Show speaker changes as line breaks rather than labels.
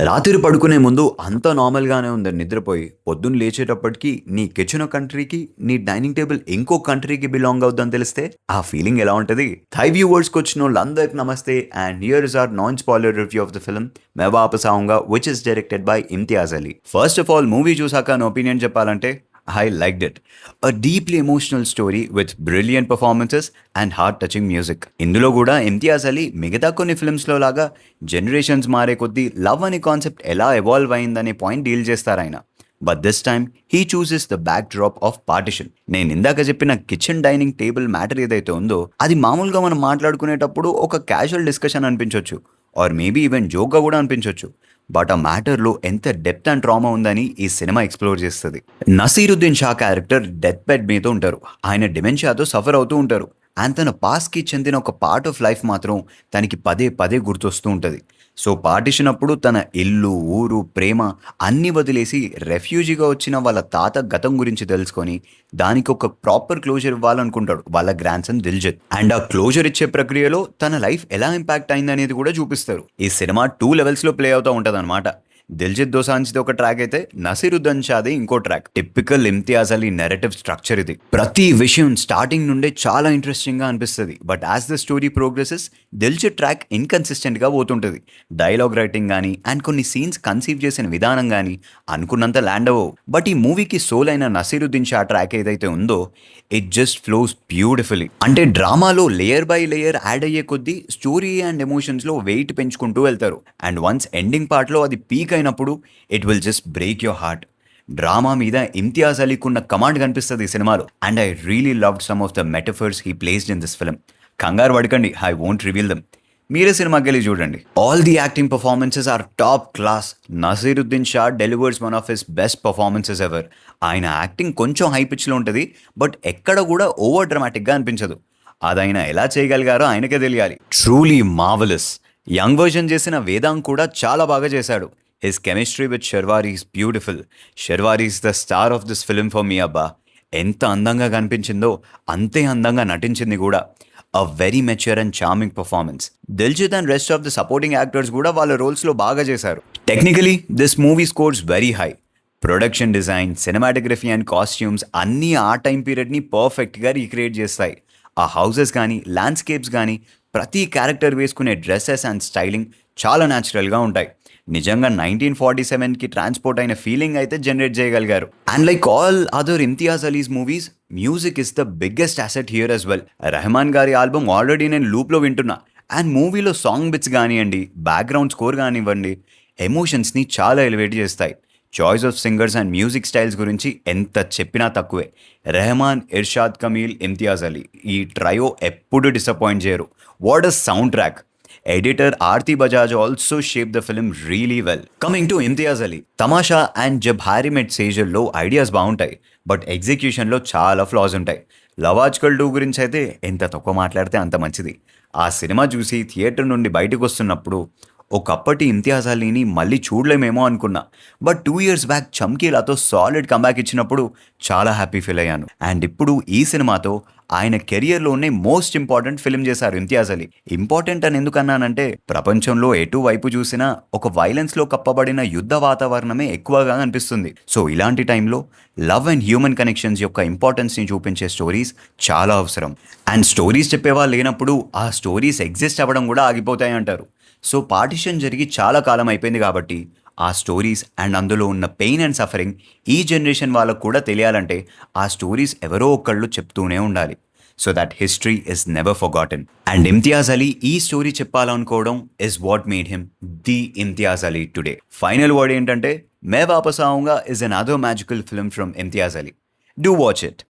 రాత్రి పడుకునే ముందు అంతా నార్మల్‌గానే ఉందని నిద్రపోయి, పొద్దున్న లేచేటప్పటికి నీ కిచెన్ ఒక కంట్రీకి, నీ డైనింగ్ టేబుల్ ఇంకో కంట్రీకి బిలాంగ్ అవుద్దని తెలిస్తే ఆ ఫీలింగ్ ఎలా ఉంటది? థాయ్ వ్యూవర్స్‌కొచ్చినోళ్ళందరికి నమస్తే and here is our non spoiler review of the film 'मैं वापस आऊंगा' which is directed by Imtiaz Ali. First of all movie చూసాక నా ఒపీనియన్ చెప్పాలంటే I liked it. A deeply emotional story with brilliant performances and heart-touching music. ఇందులో కూడా ఇమ్తియాజ్ అలీ మిగతా కొన్ని ఫిల్మ్స్లో లాగా జనరేషన్స్ మారే కొద్దీ లవ్ అనే కాన్సెప్ట్ ఎలా ఎవాల్వ్ అయిందనే పాయింట్ డీల్ చేస్తారాయన. But this time he chooses the backdrop of partition. నేను ఇందాక చెప్పిన కిచెన్ డైనింగ్ టేబుల్ మ్యాటర్ ఏదైతే ఉందో అది మామూలుగా మనం మాట్లాడుకునేటప్పుడు ఒక క్యాజువల్ డిస్కషన్ అనిపించవచ్చు, ఆర్ మేబీ ఈవెన్ జోక్గా కూడా అనిపించవచ్చు. బట్ ఆ మ్యాటర్లో ఎంత డెప్త్ అండ్ ట్రామా ఉందని ఈ సినిమా ఎక్స్ప్లోర్ చేస్తుంది. Naseeruddin Shah character death bed మీద ఉంటారు. ఆయన డిమెన్షియాతో సఫర్ అవుతూ ఉంటారు. అండ్ తన పాస్ట్కి చెందిన ఒక పార్ట్ ఆఫ్ లైఫ్ మాత్రం తనకి పదే పదే గుర్తొస్తూ ఉంటుంది. సో పార్టిషన్ అప్పుడు తన ఇల్లు, ఊరు, ప్రేమ అన్నీ వదిలేసి రెఫ్యూజీగా వచ్చిన వాళ్ళ తాత గతం గురించి తెలుసుకొని దానికి ఒక ప్రాపర్ క్లోజర్ ఇవ్వాలనుకుంటాడు వాళ్ళ గ్రాండ్ సన్ దిల్జిత్. అండ్ ఆ క్లోజర్ ఇచ్చే ప్రక్రియలో తన లైఫ్ ఎలా ఇంపాక్ట్ అయింది అనేది కూడా చూపిస్తారు. ఈ సినిమా 2 లెవెల్స్లో ప్లే అవుతూ ఉంటుంది అనమాట. దిల్జిత్ దోసాంజ్ది ఒక ట్రాక్ అయితే నసీరుద్దీన్ షాది ఇంకో track. Typical Imtiaz Ali narrative structure ఇది. ప్రతి విషయం స్టార్టింగ్ నుండే చాలా ఇంట్రెస్టింగ్ గా అనిపిస్తుంది. But as the story progresses Diljit track inconsistent గా పోతుంటుంది. డైలాగ్ రైటింగ్ కానీ అండ్ కొన్ని సీన్స్ కన్సీవ్ చేసిన విధానం కానీ అనుకున్నంత ల్యాండ్ అవ్వవు. బట్ ఈ మూవీకి సోల్ అయిన నసీరుద్దీన్ షా ట్రాక్ ఏదైతే ఉందో ఇట్ జస్ట్ ఫ్లోస్ బ్యూటిఫుల్లీ. అంటే డ్రామాలో లేయర్ బై లేయర్ యాడ్ అయ్యే కొద్దీ స్టోరీ అండ్ ఎమోషన్స్ లో వెయిట్ పెంచుకుంటూ వెళ్తారు. అండ్ వన్స్ ఎండింగ్ పార్ట్ లో అది పీక్ అయినప్పుడు it will just break your heart. Drama మీద ఇమ్తియాజ్ అలీకున్న కమాండ్ కనిపిస్తుంది ఈ సినిమాలో. And I really loved some of the metaphors he placed in this film. కంగారు పడకండి, ఐ వోంట్ రివీల్ దెమ్. మీరే సినిమాకి వెళ్ళి చూడండి. All the acting performances are top class. Naseeruddin Shah delivers one of his best performances ever. ఆయన acting కొంచెం high పిచ్లో ఉంటుంది, బట్ ఎక్కడ కూడా ఓవర్ డ్రామాటిక్గా అనిపించదు. అది ఆయన ఎలా చేయగలిగారో ఆయనకే తెలియాలి. Truly marvellous. యంగ్ వర్జన్ చేసిన వేదాంగ్ కూడా చాలా బాగా చేశాడు. His chemistry with Sharvari is beautiful. Sharvari is the star of this film for me అబ్బా. ఎంత అందంగా కనిపించిందో అంతే అందంగా నటించింది కూడా. A very mature and charming performance. Diljit and rest of the supporting actors కూడా వాళ్ళ రోల్స్లో బాగా చేశారు. Technically this movie scores very high. Production design, cinematography and costumes అన్నీ ఆ టైం పీరియడ్ని పర్ఫెక్ట్గా రీక్రియేట్ చేస్తాయి. ఆ హౌసెస్ కానీ ల్యాండ్స్కేప్స్ కానీ ప్రతి క్యారెక్టర్ వేసుకునే డ్రెస్సెస్ అండ్ స్టైలింగ్ చాలా న్యాచురల్గా ఉంటాయి. నిజంగా 1947కి ట్రాన్స్పోర్ట్ అయిన ఫీలింగ్ అయితే జనరేట్ చేయగలిగారు. And like all other Imtiaz Ali's movies, music is the biggest asset here as well. Rahman గారి ఆల్బమ్ ఆల్రెడీ నేను లూప్లో వింటున్నా. అండ్ మూవీలో సాంగ్ బిట్స్ కానివ్వండి, బ్యాక్గ్రౌండ్ స్కోర్ కానివ్వండి, ఎమోషన్స్ని చాలా ఎలివేట్ చేస్తాయి. Choice of singers and music styles గురించి ఎంత చెప్పినా తక్కువే. రెహమాన్, ఇర్షాద్ కమీల్, ఇమ్తియాజ్ అలీ ఈ ట్రయో ఎప్పుడు డిసప్పాయింట్ చేయరు. What a soundtrack. Editor Aarti Bajaj also shape the film really well. Coming to Imtiaz Ali, Tamasha and Jab Harry met సేజల్లో ఐడియాస్ బాగుంటాయి, బట్ ఎగ్జిక్యూషన్లో చాలా ఫ్లాస్ ఉంటాయి. లవ్ ఆజ్కల్ 2 గురించి అయితే ఎంత తక్కువ మాట్లాడితే అంత మంచిది. ఆ సినిమా చూసి థియేటర్ నుండి బయటకు వస్తున్నప్పుడు ఒకప్పటి ఇమ్తియాజ్ అలీని మళ్ళీ చూడలేమేమో అనుకున్నా. బట్ 2 years బ్యాక్ చమ్కీలాతో సాలిడ్ కంబ్యాక్ ఇచ్చినప్పుడు చాలా హ్యాపీ ఫీల్ అయ్యాను. అండ్ ఇప్పుడు ఈ సినిమాతో ఆయన కెరియర్లోనే మోస్ట్ ఇంపార్టెంట్ ఫిల్మ్ చేశారు ఇమ్తియాజ్ అలీ. ఇంపార్టెంట్ అని ఎందుకన్నానంటే ప్రపంచంలో ఎటువైపు చూసినా ఒక వైలెన్స్లో కప్పబడిన యుద్ధ వాతావరణమే ఎక్కువగా అనిపిస్తుంది. సో ఇలాంటి టైంలో లవ్ అండ్ హ్యూమన్ కనెక్షన్స్ యొక్క ఇంపార్టెన్స్ని చూపించే స్టోరీస్ చాలా అవసరం. అండ్ స్టోరీస్ చెప్పేవాళ్ళు లేనప్పుడు ఆ స్టోరీస్ ఎగ్జిస్ట్ అవ్వడం కూడా ఆగిపోతాయి అంటారు. సో పార్టిషన్ జరిగి చాలా కాలం అయిపోయింది కాబట్టి ఆ స్టోరీస్ అండ్ అందులో ఉన్న పెయిన్ అండ్ సఫరింగ్ ఈ జనరేషన్ వాళ్ళకు కూడా తెలియాలంటే ఆ స్టోరీస్ ఎవరో ఒకళ్ళు చెప్తూనే ఉండాలి. So that history is never forgotten. And Imtiaz Ali ఈ స్టోరీ చెప్పాలనుకోవడం is what made him the Imtiaz Ali today. Final word ఏంటంటే Main Vapas Aaunga is another magical film from Imtiaz Ali. Do watch it.